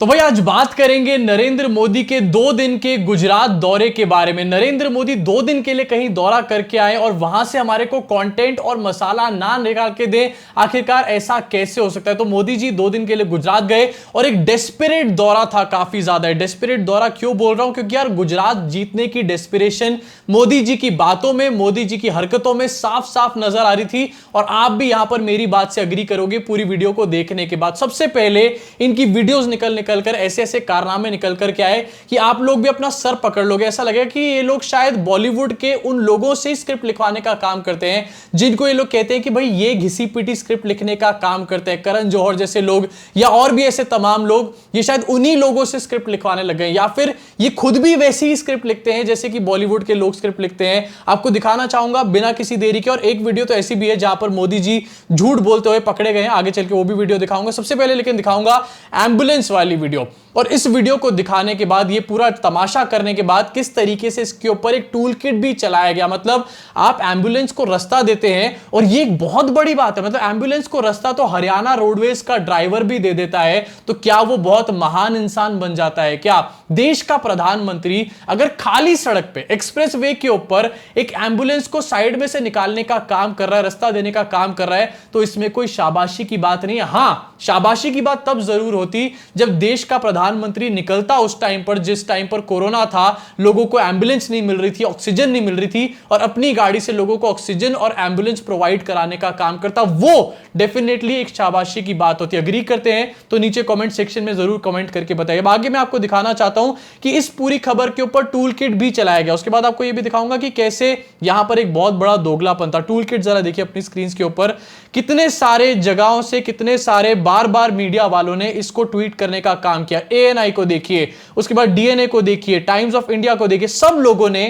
तो भाई आज बात करेंगे नरेंद्र मोदी के 2 दिन के गुजरात दौरे के बारे में। नरेंद्र मोदी 2 दिन के लिए कहीं दौरा करके आए और वहां से हमारे को कंटेंट और मसाला ना निकाल के दे, आखिरकार ऐसा कैसे हो सकता है। तो मोदी जी 2 दिन के लिए गुजरात गए और एक डेस्परेट दौरा था, काफी ज्यादा डेस्परेट दौरा। क्यों बोल रहा हूं? क्योंकि यार गुजरात जीतने की डेस्परेशन मोदी जी की बातों में, मोदी जी की हरकतों में साफ साफ नजर आ रही थी। और आप भी यहां पर मेरी बात से अग्री करोगे पूरी वीडियो को देखने के बाद। सबसे पहले इनकी वीडियोस निकल कर ऐसे ऐसे कारनामे निकल कर के आए कि आप लोग भी अपना सर पकड़ लोगे। ऐसा लगेगा कि ये लोग शायद बॉलीवुड के उन लोगों से स्क्रिप्ट लिखवाने का काम करते हैं जिनको ये लोग कहते हैं कि भाई ये घिसी पिटी स्क्रिप्ट लिखने का काम करते हैं। करण जौहर जैसे लोग या और भी ऐसे तमाम लोग, ये शायद उन्हीं लोगों से स्क्रिप्ट लिखवाने लग गए, या फिर ये खुद भी वैसी ही स्क्रिप्ट लिखते हैं जैसे कि बॉलीवुड के लोग स्क्रिप्ट लिखते हैं। आपको दिखाना चाहूंगा बिना किसी देरी के। और एक वीडियो तो ऐसी भी है जहां पर मोदी जी झूठ बोलते हुए पकड़े गए हैं, आगे चल के वो भी वीडियो दिखाऊंगा। सबसे पहले लेकिन दिखाऊंगा एम्बुलेंस वाली वीडियो। और इस वीडियो को दिखाने के बाद, ये पूरा तमाशा करने के बाद, किस तरीके से इसके ऊपर एक टूल किट भी चलाया गया। मतलब आप एम्बुलेंस को रास्ता देते हैं, और ये एक बहुत बड़ी बात है। मतलब एम्बुलेंस को रास्ता तो हरियाणा रोडवेज का ड्राइवर भी दे देता है, तो क्या वो बहुत महान इंसान बन जाता है क्या? देश का प्रधानमंत्री अगर खाली सड़क पे, एक्सप्रेस वे के ऊपर एक एम्बुलेंस को साइड में से निकालने का काम कर रहा है, रास्ता देने का काम कर रहा है, तो इसमें कोई शाबाशी की बात नहीं है। हां, शाबाशी की बात तब जरूर होती जब देश का प्रधानमंत्री निकलता उस टाइम पर, जिस टाइम पर कोरोना था, लोगों को एम्बुलेंस नहीं मिल रही थी, ऑक्सीजन नहीं मिल रही थी, और अपनी गाड़ी से लोगों को ऑक्सीजन और एम्बुलेंस प्रोवाइड कराने का काम करता। वो डेफिनेटली एक शाबाशी की बात होती है। अग्री करते हैं तो नीचे कमेंट सेक्शन में जरूर कमेंट करके बताइए। आगे मैं आपको दिखाना चाहता हूं कि इस पूरी खबर के ऊपर टूल किट भी चलाया गया। उसके बाद आपको यह भी दिखाऊंगा कि कैसे यहां पर एक बहुत बड़ा दोगलापन था। टूल किट जरा देखिए अपनी स्क्रीन के ऊपर, कितने सारे जगहों से, कितने सारे बार बार मीडिया वालों ने इसको ट्वीट करने का काम किया। एएनआई को देखिए, उसके बाद डीएनए को देखिए, टाइम्स ऑफ इंडिया को देखिए, सब लोगों ने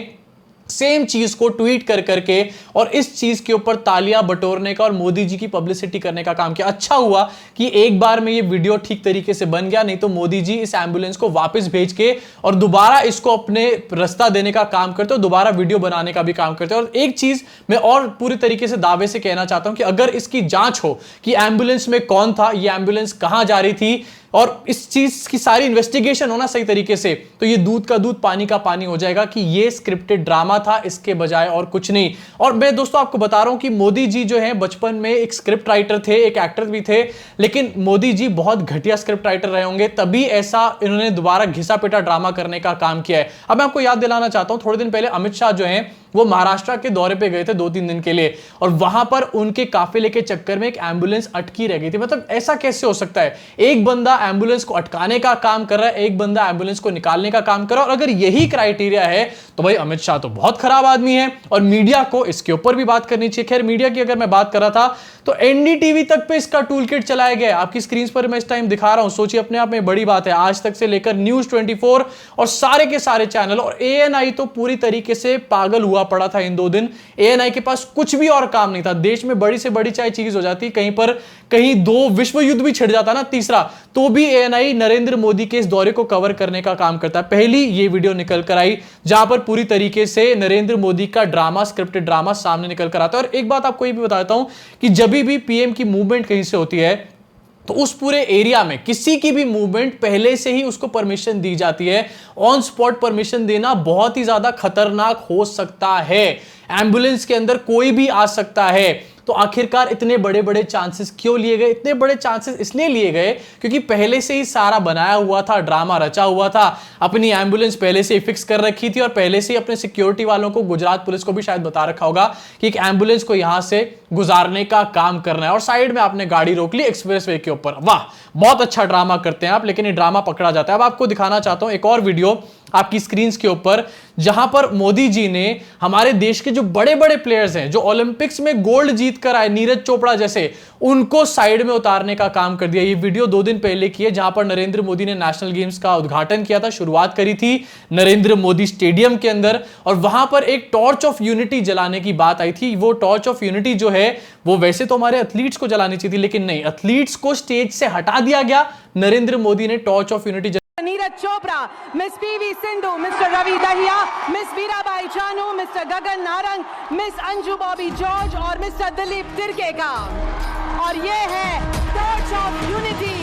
सेम चीज को ट्वीट कर करके और इस चीज के ऊपर तालियां बटोरने का और मोदी जी की पब्लिसिटी करने का काम किया। अच्छा हुआ कि एक बार में ये वीडियो ठीक तरीके से बन गया, नहीं तो मोदी जी इस एम्बुलेंस को वापस भेज के और दोबारा इसको अपने रास्ता देने का काम करते और दोबारा वीडियो बनाने का भी काम करते। और एक चीज मैं और पूरी तरीके से दावे से कहना चाहता हूं कि अगर इसकी जांच हो कि एम्बुलेंस में कौन था, ये एम्बुलेंस कहां जा रही थी, और इस चीज की सारी इन्वेस्टिगेशन होना सही तरीके से, तो ये दूध का दूध पानी का पानी हो जाएगा कि ये स्क्रिप्टेड ड्रामा था, इसके बजाय और कुछ नहीं। और मैं दोस्तों आपको बता रहा हूं कि मोदी जी जो है बचपन में एक स्क्रिप्ट राइटर थे, एक एक्टर भी थे, लेकिन मोदी जी बहुत घटिया स्क्रिप्ट राइटर रहे होंगे, तभी ऐसा इन्होंने दोबारा घिसा पिटा ड्रामा करने का काम किया है। अब मैं आपको याद दिलाना चाहता हूं, थोड़े दिन पहले अमित शाह जो है वो महाराष्ट्र के दौरे पे गए थे 2-3 दिन के लिए, और वहां पर उनके काफिले के चक्कर में एक एम्बुलेंस अटकी रह गई थी। मतलब ऐसा कैसे हो सकता है? एक बंदा एम्बुलेंस को अटकाने का काम कर रहा है, एक बंदा एम्बुलेंस को निकालने का काम कर रहा है। और अगर यही क्राइटेरिया है तो भाई अमित शाह तो बहुत खराब आदमी है, और मीडिया को इसके ऊपर भी बात करनी चाहिए। खैर, मीडिया की अगर मैं बात कर रहा था तो एनडीटीवी तक पे इसका टूल किट चलाया गया। आपकी स्क्रीन पर मैं इस टाइम दिखा रहा हूं, सोचिए अपने आप में बड़ी बात है। आज तक से लेकर न्यूज 24 और सारे के सारे चैनल, और एएनआई तो पूरी तरीके से पागल हुआ पड़ा था इन 2 दिन। एएनआई के पास कुछ भी और काम नहीं था। देश में बड़ी से बड़ी चाहे चीज हो जाती, कहीं पर कहीं 2 विश्व युद्ध भी छिड़ जाता ना, तीसरा, तो भी एएनआई नरेंद्र मोदी के इस दौरे को कवर करने का काम करता है। पहली ये वीडियो निकल कर आई जहां पर पूरी तरीके से नरेंद्र मोदी का ड्रामा, स्क्रिप्टेड ड्रामा सामने निकल कर आता है। और एक बात आपको ये भी बताता हूं कि जब भी पीएम की मूवमेंट कहीं से होती है तो उस पूरे एरिया में किसी की भी मूवमेंट पहले से ही उसको परमिशन दी जाती है। ऑन स्पॉट परमिशन देना बहुत ही ज्यादा खतरनाक हो सकता है। एम्बुलेंस के अंदर कोई भी आ सकता है। तो आखिरकार इतने बड़े बड़े चांसेस क्यों लिए गए? इतने बड़े चांसेस इसलिए लिए गए क्योंकि पहले से ही सारा बनाया हुआ था, ड्रामा रचा हुआ था। अपनी एम्बुलेंस पहले से ही फिक्स कर रखी थी, और पहले से ही अपने सिक्योरिटी वालों को, गुजरात पुलिस को भी शायद बता रखा होगा कि एक एम्बुलेंस को यहां से गुजारने का काम करना है, और साइड में आपने गाड़ी रोक ली एक्सप्रेस वे के ऊपर। वाह, बहुत अच्छा ड्रामा करते हैं आप, लेकिन ये ड्रामा पकड़ा जाता है। अब आपको दिखाना चाहता हूं एक और वीडियो आपकी स्क्रीन के ऊपर, जहां पर मोदी जी ने हमारे देश के जो बड़े बड़े प्लेयर्स हैं, जो ओलंपिक्स में गोल्ड जीत कर आए, नीरज चोपड़ा जैसे, उनको साइड में उतारने का काम कर दिया। ये वीडियो 2 दिन पहले की है, जहां पर नरेंद्र मोदी ने नेशनल गेम्स का उद्घाटन किया था, शुरुआत करी थी नरेंद्र मोदी स्टेडियम के अंदर, और वहां पर एक टॉर्च ऑफ यूनिटी जलाने की बात आई थी। वो टॉर्च ऑफ यूनिटी जो है वो वैसे तो हमारे एथलीट्स को जलानी चाहिए थी, लेकिन नहीं, एथलीट्स को स्टेज से हटा दिया गया। नरेंद्र मोदी ने torch of unity Neeraj Chopra, miss PV Sindhu, mister Ravi Dahiya, miss Veerabai Chanu, mister Gagan Narang, miss Anju Bobby George और मिस्टर दिलीप तिर्केका। और ये है टॉर्च ऑफ यूनिटी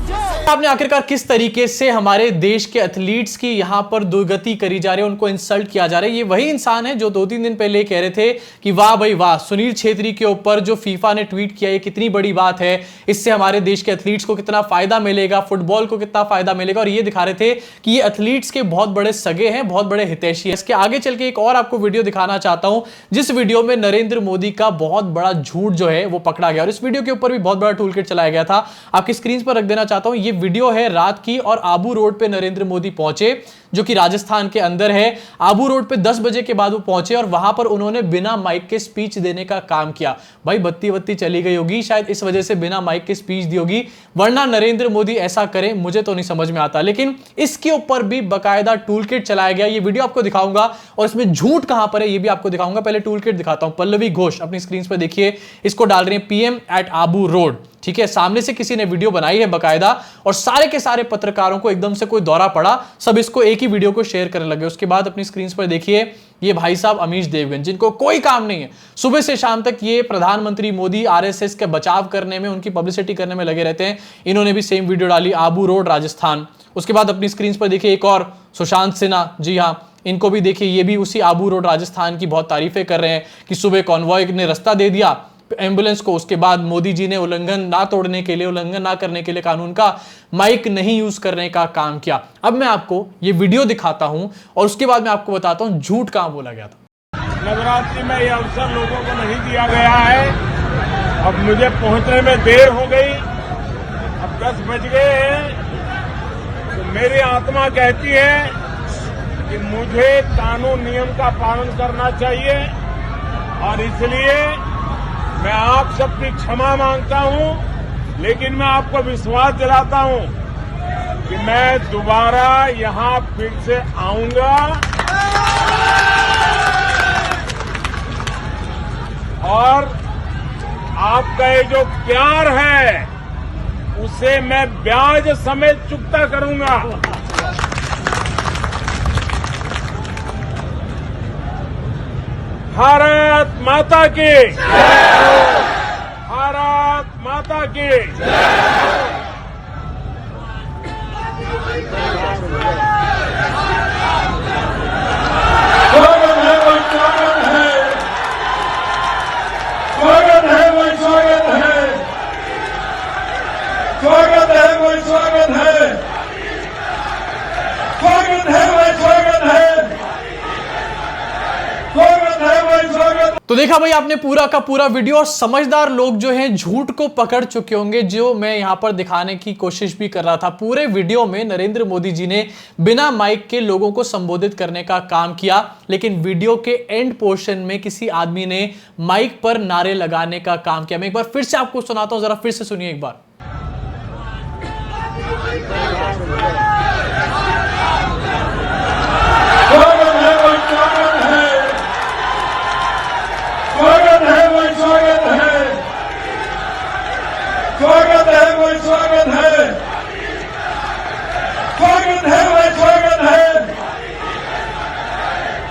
जो आपने आखिरकार किस तरीके से हमारे देश के एथलीट्स की यहां पर दुर्गति करी जा रही है, उनको इंसल्ट किया जा रहा है। ये वही इंसान है जो 2-3 दिन पहले कह रहे थे कि वाह भाई वाह, सुनील छेत्री के ऊपर जो फीफा ने ट्वीट किया, ये कितनी बड़ी बात है, इससे हमारे देश के एथलीट्स को कितना फायदा मिलेगा, फुटबॉल को कितना फायदा मिलेगा। और ये दिखा रहे थे कि ये एथलीट्स के बहुत बड़े सगे हैं, बहुत बड़े हितैषी हैं। इसके आगे चल के एक और आपको वीडियो दिखाना चाहता हूं, जिस वीडियो में नरेंद्र मोदी का बहुत बड़ा झूठ जो है वो पकड़ा गया, और इस वीडियो के ऊपर भी बहुत बड़ा टूल किट चलाया गया था। आपकी स्क्रीन पर रख देना चाहता हूं। ये वीडियो है रात की, और आबू रोड पे नरेंद्र मोदी पहुंचे, जो कि राजस्थान के अंदर है। आबू रोड पे 10 बजे के बाद वो पहुंचे, और वहां पर उन्होंने बिना माइक के स्पीच देने का काम किया। भाई बत्ती चली गई होगी, शायद इस वजह से बिना माइक के स्पीच दी होगी, वरना नरेंद्र मोदी ऐसा करें मुझे तो नहीं समझ में आता। लेकिन इसके ऊपर भी बकायदा टूल किट चलाया गया। ये वीडियो आपको दिखाऊंगा, और इसमें झूठ कहां पर है ये भी आपको दिखाऊंगा। पहले टूल किट दिखाता हूं। पल्लवी घोष अपनी स्क्रीन पर देखिए, इसको डाल रहे हैं PM@आबू रोड। ठीक है, सामने से किसी ने वीडियो बनाई है बकायदा, और सारे के सारे पत्रकारों को एकदम से कोई दौरा पड़ा, सब इसको एक ही वीडियो को शेयर करने लगे। उसके बाद अपनी स्क्रीन पर देखिए, ये भाई साहब अमीश देवगन, जिनको कोई काम नहीं है, सुबह से शाम तक ये प्रधानमंत्री मोदी RSS के बचाव करने में, उनकी पब्लिसिटी करने में लगे रहते हैं। इन्होंने भी सेम वीडियो डाली, आबू रोड राजस्थान। उसके बाद अपनी स्क्रीन पर देखिए एक और सुशांत सिन्हा, जी हाँ, इनको भी देखिए, ये भी उसी आबू रोड राजस्थान की बहुत तारीफें कर रहे हैं कि सुबह कॉन्वॉय ने रास्ता दे दिया एम्बुलेंस को, उसके बाद मोदी जी ने उल्लंघन ना तोड़ने के लिए, उल्लंघन ना करने के लिए कानून का, माइक नहीं यूज करने का काम किया। अब मैं आपको ये वीडियो दिखाता हूं, और उसके बाद मैं आपको बताता हूं झूठ कहां बोला गया था। नवरात्रि में यह अवसर लोगों को नहीं दिया गया है। अब मुझे पहुंचने में देर हो गई, अब 10 बज गए हैं, तो मेरी आत्मा कहती है कि मुझे कानून नियम का पालन करना चाहिए, और इसलिए मैं आप सबकी क्षमा मांगता हूं। लेकिन मैं आपको विश्वास दिलाता हूं कि मैं दोबारा यहां फिर से आऊंगा, और आपका ये जो प्यार है उसे मैं ब्याज समेत चुकता करूंगा। भारत माता की, भारत माता की। स्वागत है भाई, स्वागत है, स्वागत है भाई, स्वागत है, स्वागत है भाई, स्वागत है, स्वागत है भाई, स्वागत है, स्वागत है भाई, स्वागत। तो देखा भाई आपने पूरा का पूरा वीडियो, और समझदार लोग जो हैं झूठ को पकड़ चुके होंगे, जो मैं यहां पर दिखाने की कोशिश भी कर रहा था। पूरे वीडियो में नरेंद्र मोदी जी ने बिना माइक के लोगों को संबोधित करने का काम किया, लेकिन वीडियो के एंड पोर्शन में किसी आदमी ने माइक पर नारे लगाने का काम किया। मैं एक बार फिर से आपको सुनाता हूं, जरा फिर से सुनिए एक बार। स्वागत है भाई, स्वागत है, स्वागत है भाई, स्वागत है, स्वागत है भाई, स्वागत है, स्वागत है भाई, स्वागत है,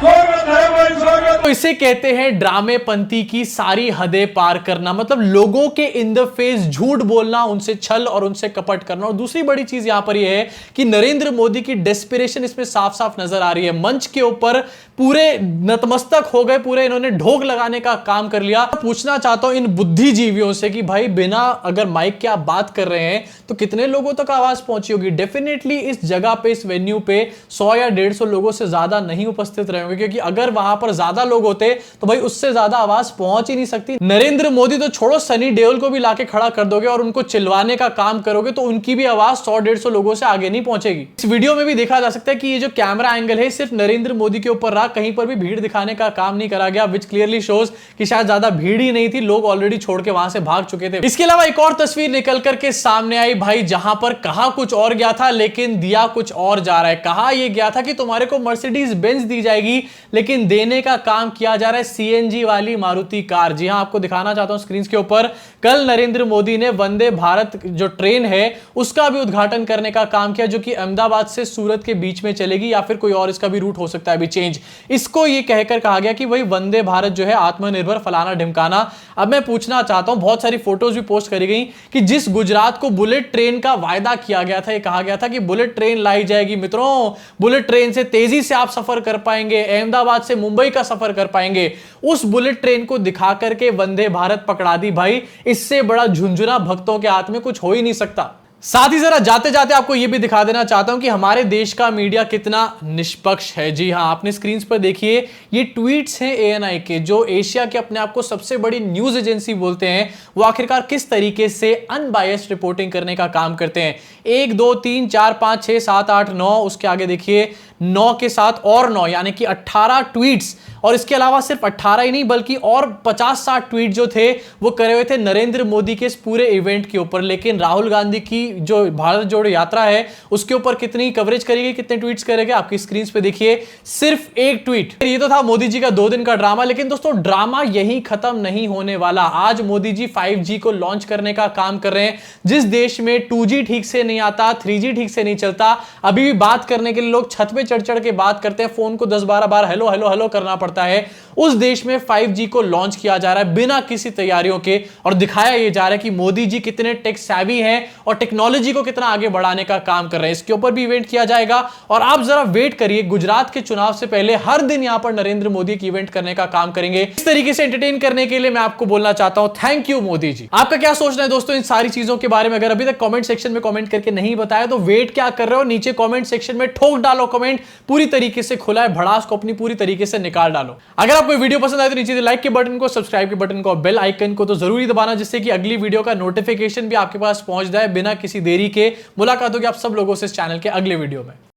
स्वागत है भाई, स्वागत। तो इसे कहते हैं ड्रामेपंती की सारी हदें पार करना, मतलब लोगों के इन द फेस झूठ बोलना, उनसे छल और उनसे कपट करना। और दूसरी बड़ी चीज यहां पर यह है कि नरेंद्र मोदी की डेस्पिरेशन इसमें साफ साफ नजर आ रही है। मंच के ऊपर पूरे नतमस्तक हो गए, पूरे इन्होंने ढोक लगाने का काम कर लिया। पूछना चाहता हूं इन बुद्धिजीवियों से कि भाई बिना अगर माइक के आप बात कर रहे हैं तो कितने लोगों तक आवाज पहुंची होगी। डेफिनेटली इस जगह पे, इस वेन्यू पे 100 या 150 लोगों से ज्यादा नहीं उपस्थित रहे होंगे, क्योंकि अगर वहां पर ज्यादा लोग होते तो भाई उससे ज्यादा आवाज पहुंच ही नहीं सकती। नरेंद्र मोदी तो छोड़ो, सनी देओल को भी लाके खड़ा कर दोगे और उनको चिल्वाने का काम करोगे तो उनकी भी आवाज 100-150 लोगों से आगे नहीं पहुंचेगी। इस वीडियो में भी देखा जा सकता है कि ये जो कैमरा एंगल है सिर्फ नरेंद्र मोदी के ऊपर रहा, कहीं पर भी भीड़ दिखाने का काम नहीं करा गया, विच क्लियरली शोज कि शायद ज्यादा भीड़ ही नहीं थी, लोग ऑलरेडी छोड़ के वहां से भाग चुके थे। इसके अलावा एक और तस्वीर निकल करके सामने आई भाई, जहां पर कहा कुछ और गया था लेकिन दिया कुछ और जा रहा है। कहा यह गया था कि तुम्हारे को मर्सिडीज बेंज दी जाएगी, लेकिन देने का काम किया जा रहा है CNG वाली मारुति कार। जी हां, आपको दिखाना चाहता हूं स्क्रीन के ऊपर, कल नरेंद्र मोदी ने वंदे भारत जो ट्रेन है उसका भी उद्घाटन करने का काम किया, जो कि अहमदाबाद से सूरत के बीच में चलेगी, या फिर कोई और इसका भी रूट हो सकता है अभी चेंज। इसको ये कहकर कहा गया कि वही वंदे भारत जो है आत्मनिर्भर फलाना ढिमकाना। अब मैं पूछना चाहता हूं, बहुत सारी फोटोज भी पोस्ट करी गई कि जिस गुजरात को बुलेट ट्रेन का वायदा किया गया था, ये कहा गया था कि बुलेट ट्रेन लाई जाएगी मित्रों, बुलेट ट्रेन से तेजी से आप सफर कर पाएंगे, अहमदाबाद से मुंबई का सफर कर पाएंगे। उस बुलेट ट्रेन को दिखा करके वंदे भारत पकड़ा दी भाई। इससे बड़ा झुंझुना भक्तों के हाथ में कुछ हो ही नहीं सकता। साथ ही जरा जाते जाते आपको यह भी दिखा देना चाहता हूं कि हमारे देश का मीडिया कितना निष्पक्ष है। जी हां, आपने स्क्रीन पर देखिए, ये ट्वीट्स हैं ANI के, जो एशिया के अपने आप को सबसे बड़ी न्यूज एजेंसी बोलते हैं। वो आखिरकार किस तरीके से अनबायस्ड रिपोर्टिंग करने का काम करते हैं। 1 2 3 4 5 6 7 8 9, उसके आगे देखिए 9 के साथ और 9, यानी कि 18 ट्वीट्स। और इसके अलावा सिर्फ 18 ही नहीं बल्कि और 50-60 ट्वीट जो थे वो करे हुए थे नरेंद्र मोदी के इस पूरे इवेंट के ऊपर। लेकिन राहुल गांधी की जो भारत जोड़ो यात्रा है उसके ऊपर कितनी कवरेज करी गई, कितने ट्वीट्स करे गए, आपकी स्क्रीन पे देखिए, सिर्फ 1 ट्वीट। ये तो था मोदी जी का 2 दिन का ड्रामा। लेकिन दोस्तों ड्रामा यही खत्म नहीं होने वाला। आज मोदी जी 5G को लॉन्च करने का काम कर रहे हैं। जिस देश में 2G ठीक से नहीं आता, 3G ठीक से नहीं चलता, अभी भी बात करने के लिए लोग छत पे चढ़ के बात करते हैं, फोन को 10-12 बार हेलो हेलो हेलो करना पड़ता है, उस देश में 5G को लॉन्च किया जा रहा है बिना किसी तैयारियों के। और दिखाया यह जा रहा है कि मोदी जी कितने टेक सैवी हैं और टेक्नोलॉजी को कितना आगे बढ़ाने का काम कर रहे हैं। इसके ऊपर भी इवेंट किया जाएगा। और आप जरा वेट करिए, गुजरात के चुनाव से पहले हर दिन यहां पर नरेंद्र मोदी की इवेंट करने का काम करेंगे। इस तरीके से एंटरटेन करने के लिए मैं आपको बोलना चाहता हूं, थैंक यू मोदी जी। आपका क्या सोचना है दोस्तों इन सारी चीजों के बारे में? अगर अभी तक कमेंट सेक्शन में कमेंट करके नहीं बताया तो वेट क्या कर रहे हो, नीचे कमेंट सेक्शन में ठोक डालो कमेंट। पूरी तरीके से खुला है, भड़ास को अपनी पूरी तरीके से निकाल डालो। अगर आपको वीडियो पसंद आए तो नीचे लाइक के बटन को, सब्सक्राइब के बटन को और बेल आइकन को तो जरूरी दबाना, जिससे कि अगली वीडियो का नोटिफिकेशन भी आपके पास पहुंच जाए बिना किसी देरी के। मुलाकात होगी आप सब लोगों से इस चैनल के अगले वीडियो में।